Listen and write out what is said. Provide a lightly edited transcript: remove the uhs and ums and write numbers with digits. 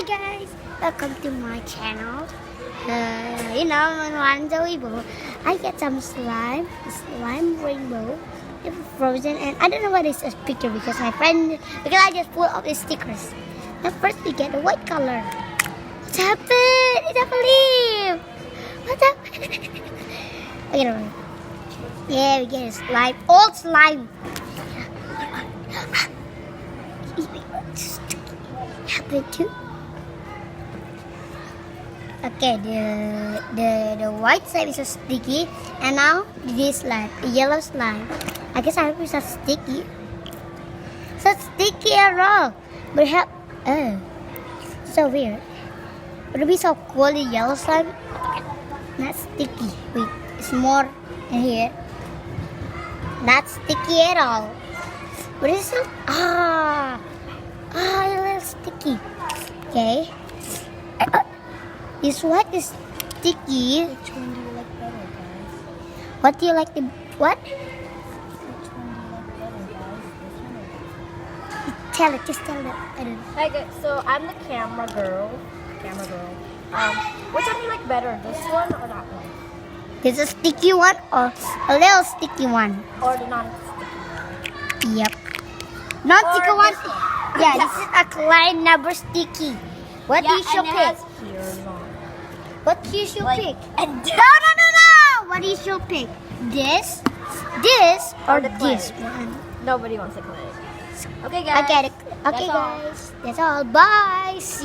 Hi guys, welcome to my channel. Lorenzo Evil. I get some slime rainbow, it's frozen, and I don't know what is a picture because I just pulled up the stickers. Now first we get the white color. What's happened? It's a leaf. What's up? Okay, yeah, we get a slime, old slime. Happen too. Okay, the white slime is so sticky, and now this slime, the yellow slime. I guess I hope it's not sticky. So sticky at all, but so weird. Would it be so cool? The yellow slime, not sticky. Wait, it's more in here. Not sticky at all. What is it? A little sticky. Okay. This white is sticky. Which one do you like better, guys? What do you like the what? Which one do you like better, guys? This one or Tell it, just tell it. I don't know. Hi guys, so I'm the camera girl. Which one do you like better, this one or that one? There's a sticky one or a little sticky one. Or the non-sticky one? Yep. Not Or sticky one. this one. Yeah, this is a klein number sticky. What you should and it pick? has ears on. What you should Like- pick? No! What you should pick? This, or the this clay. one? Nobody wants to play. Okay guys. Okay, That's all. guys. That's all. Bye. See